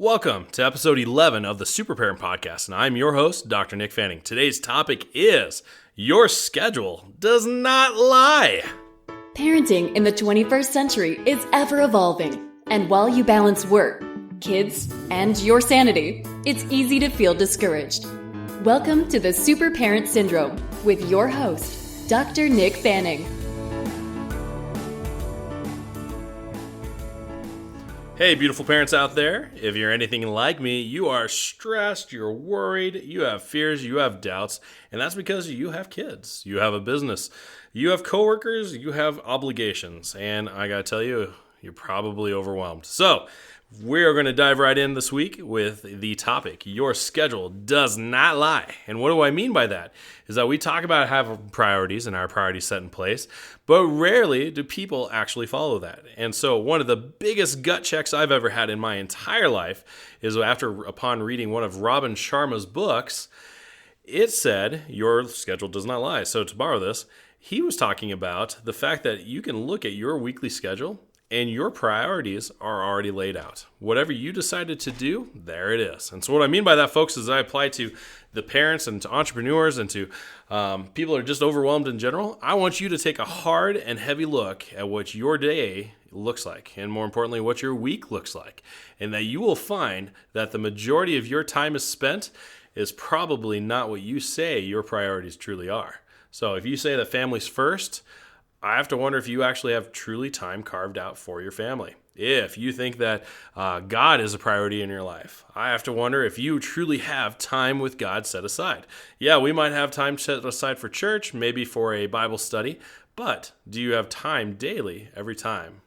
Welcome to episode 11 of the Super Parent Podcast, and I'm your host, Dr. Nick Fanning. Today's topic is, your schedule does not lie. Parenting in the 21st century is ever evolving, and while you balance work, kids, and your sanity, it's easy to feel discouraged. Welcome to the Super Parent Syndrome with your host, Dr. Nick Fanning. Hey, beautiful parents out there. If you're anything like me, you are stressed, you're worried, you have fears, you have doubts, and that's because you have kids, you have a business, you have coworkers, you have obligations, and I gotta tell you, you're probably overwhelmed. So, we're going to dive right in this week with the topic, your schedule does not lie. And what do I mean by that? Is that we talk about having priorities and our priorities set in place, but rarely do people actually follow that. And so one of the biggest gut checks I've ever had in my entire life is upon reading one of Robin Sharma's books, it said, your schedule does not lie. So to borrow this, he was talking about the fact that you can look at your weekly schedule and your priorities are already laid out. Whatever you decided to do, there it is. And so what I mean by that, folks, is I apply to the parents and to entrepreneurs and to people who are just overwhelmed in general. I want you to take a hard and heavy look at what your day looks like, and more importantly, what your week looks like. And that you will find that the majority of your time is spent is probably not what you say your priorities truly are. So if you say that family's first, I have to wonder if you actually have truly time carved out for your family. If you think that God is a priority in your life, I have to wonder if you truly have time with God set aside. Yeah, we might have time set aside for church, maybe for a Bible study, but do you have time daily every time?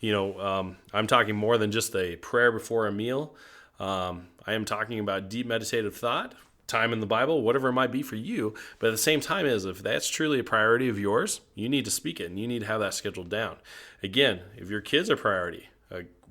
I'm talking more than just a prayer before a meal. I am talking about deep meditative thought, time in the Bible, whatever it might be for you. But at the same time if that's truly a priority of yours, you need to speak it and you need to have that scheduled down. Again, if your kids are a priority,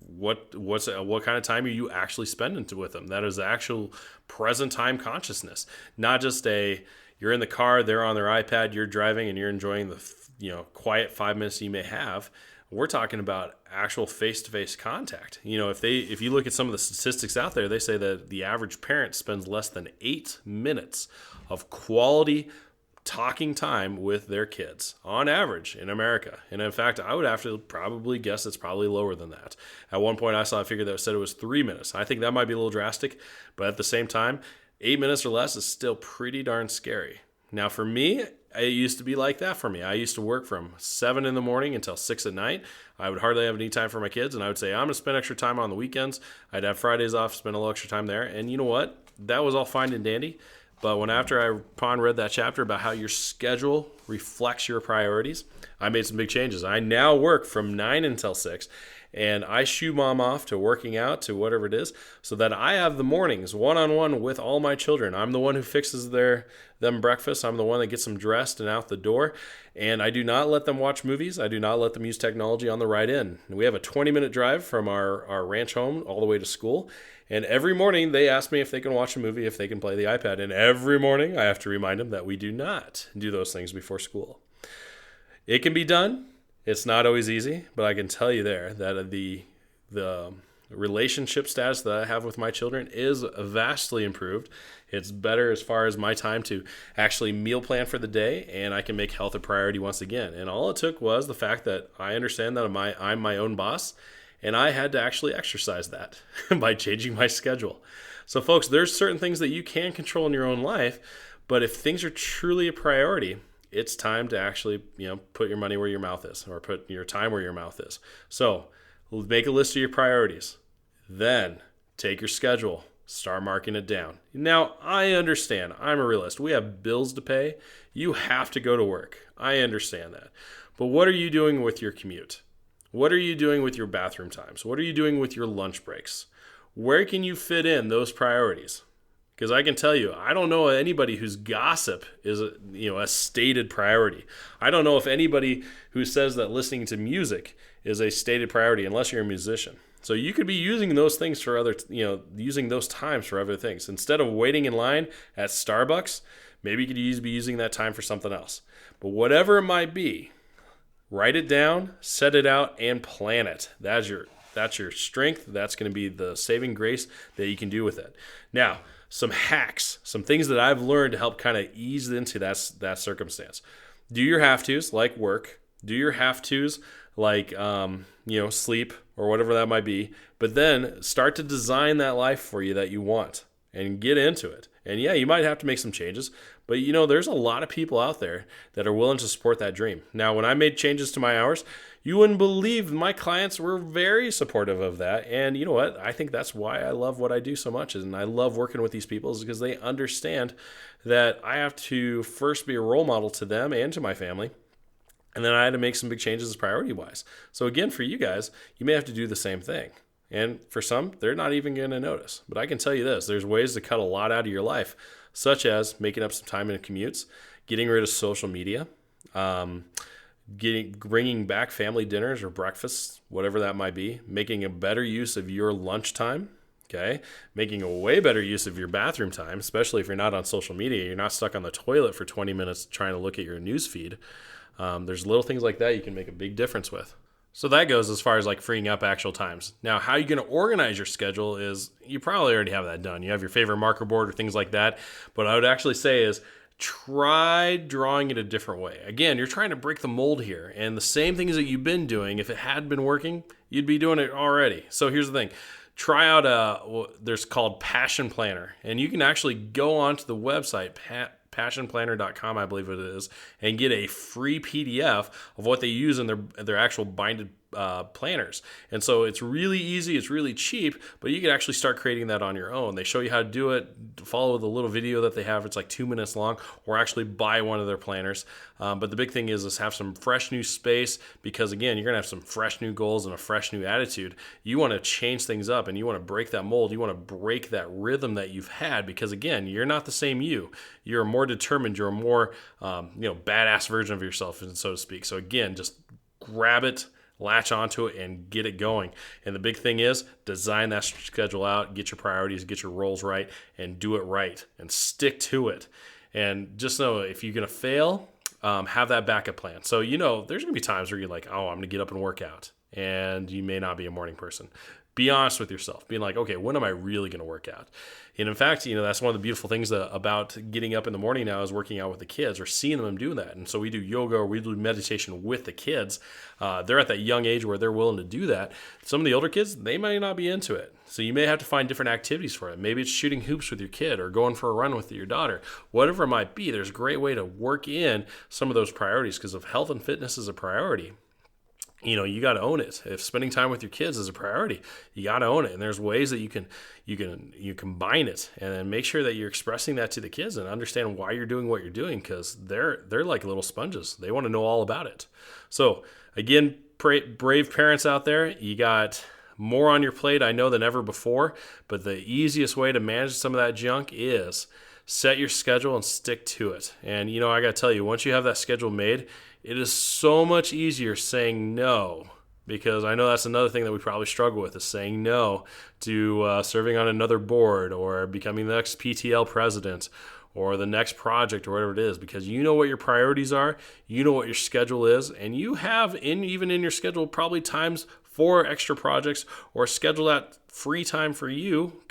what kind of time are you actually spending with them? That is actual present time consciousness, not just you're in the car, they're on their iPad, you're driving and you're enjoying the quiet 5 minutes you may have. We're talking about actual face-to-face contact. If you look at some of the statistics out there, they say that the average parent spends less than 8 minutes of quality talking time with their kids on average in America. And in fact, I would have to probably guess it's probably lower than that. At one point I saw a figure that said it was 3 minutes. I think that might be a little drastic, but at the same time, 8 minutes or less is still pretty darn scary. Now for me, it used to be like that for me. I used to work from 7 in the morning until 6 at night. I would hardly have any time for my kids, and I would say, I'm going to spend extra time on the weekends. I'd have Fridays off, spend a little extra time there. And you know what? That was all fine and dandy. But after I read that chapter about how your schedule reflects your priorities, I made some big changes. I now work from 9 until 6. And I shoo mom off to working out, to whatever it is, so that I have the mornings one-on-one with all my children. I'm the one who fixes them breakfast. I'm the one that gets them dressed and out the door. And I do not let them watch movies. I do not let them use technology on the ride in. We have a 20-minute drive from our ranch home all the way to school. And every morning they ask me if they can watch a movie, if they can play the iPad. And every morning I have to remind them that we do not do those things before school. It can be done. It's not always easy, but I can tell you that the relationship status that I have with my children is vastly improved. It's better as far as my time to actually meal plan for the day, and I can make health a priority once again. And all it took was the fact that I understand that I'm my own boss, and I had to actually exercise that by changing my schedule. So folks, there's certain things that you can control in your own life, but if things are truly a priority, it's time to actually, put your money where your mouth is, or put your time where your mouth is. So make a list of your priorities. Then take your schedule, start marking it down. Now, I understand. I'm a realist. We have bills to pay. You have to go to work. I understand that. But what are you doing with your commute? What are you doing with your bathroom times? What are you doing with your lunch breaks? Where can you fit in those priorities? Because I can tell you, I don't know anybody whose gossip is a stated priority. I don't know if anybody who says that listening to music is a stated priority unless you're a musician. So you could be using those things for using those times for other things. Instead of waiting in line at Starbucks, maybe you could be using that time for something else. But whatever it might be, write it down, set it out, and plan it. That's your That's your strength. That's going to be the saving grace that you can do with it. Now, some hacks, some things that I've learned to help kind of ease into that circumstance. Do your have-tos, like work. Do your have-tos, like sleep or whatever that might be. But then start to design that life for you that you want and get into it. And yeah, you might have to make some changes, but there's a lot of people out there that are willing to support that dream. Now, when I made changes to my hours, you wouldn't believe my clients were very supportive of that. And you know what? I think that's why I love what I do so much. And I love working with these people is because they understand that I have to first be a role model to them and to my family. And then I had to make some big changes priority-wise. So again, for you guys, you may have to do the same thing. And for some, they're not even going to notice. But I can tell you this, there's ways to cut a lot out of your life, such as making up some time in commutes, getting rid of social media, bringing back family dinners or breakfasts, whatever that might be, making a better use of your lunchtime, okay? Making a way better use of your bathroom time, especially if you're not on social media. You're not stuck on the toilet for 20 minutes trying to look at your news feed. There's little things like that you can make a big difference with. So that goes as far as like freeing up actual times. Now, how you're going to organize your schedule is you probably already have that done. You have your favorite marker board or things like that. But I would actually say is try drawing it a different way. Again, you're trying to break the mold here. And the same things that you've been doing, if it had been working, you'd be doing it already. So here's the thing. Try out there's called Passion Planner. And you can actually go onto the website, passionplanner.com, I believe it is, and get a free PDF of what they use in their actual binded planners. And so it's really easy, it's really cheap, but you can actually start creating that on your own. They show you how to do it, follow the little video that they have, it's like 2 minutes long, or actually buy one of their planners. But the big thing is have some fresh new space, because again, you're gonna have some fresh new goals and a fresh new attitude. You wanna change things up and you wanna break that mold, you wanna break that rhythm that you've had, because again, you're not the same you. You're a more determined, you're a more badass version of yourself, so to speak. So again, just grab it, latch onto it, and get it going. And the big thing is design that schedule out, get your priorities, get your roles right, and do it right, and stick to it. And just know if you're going to fail, have that backup plan. So, there's going to be times where you're like, oh, I'm going to get up and work out. And you may not be a morning person. Be honest with yourself, being like, okay, when am I really going to work out? And in fact, that's one of the beautiful things about getting up in the morning now is working out with the kids or seeing them do that. And so we do yoga or we do meditation with the kids. They're at that young age where they're willing to do that. Some of the older kids, they may not be into it. So you may have to find different activities for it. Maybe it's shooting hoops with your kid or going for a run with your daughter. Whatever it might be, there's a great way to work in some of those priorities, because if health and fitness is a priority, you got to own it. If spending time with your kids is a priority, you got to own it. And there's ways that you combine it, and then make sure that you're expressing that to the kids and understand why you're doing what you're doing, because they're like little sponges. They want to know all about it. So again, brave parents out there, you got more on your plate, I know, than ever before. But the easiest way to manage some of that junk is set your schedule and stick to it. And I got to tell you, once you have that schedule made, it is so much easier saying no, because I know that's another thing that we probably struggle with, is saying no to serving on another board or becoming the next PTL president or the next project or whatever it is, because you know what your priorities are, you know what your schedule is, and you have even in your schedule probably times for extra projects, or schedule that free time for you.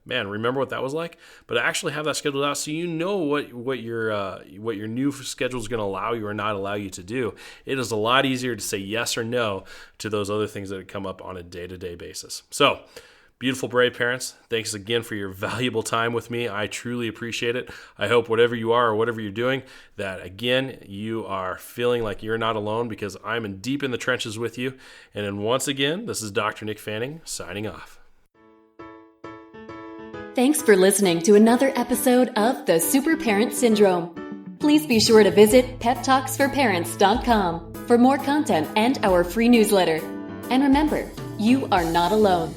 Man, remember what that was like? But actually have that scheduled out so you know what your new schedule is going to allow you or not allow you to do. It is a lot easier to say yes or no to those other things that come up on a day-to-day basis. So, beautiful, brave parents, thanks again for your valuable time with me. I truly appreciate it. I hope whatever you are or whatever you're doing, that again, you are feeling like you're not alone, because I'm deep in the trenches with you. And then once again, this is Dr. Nick Fanning signing off. Thanks for listening to another episode of The Super Parent Syndrome. Please be sure to visit peptalksforparents.com for more content and our free newsletter. And remember, you are not alone.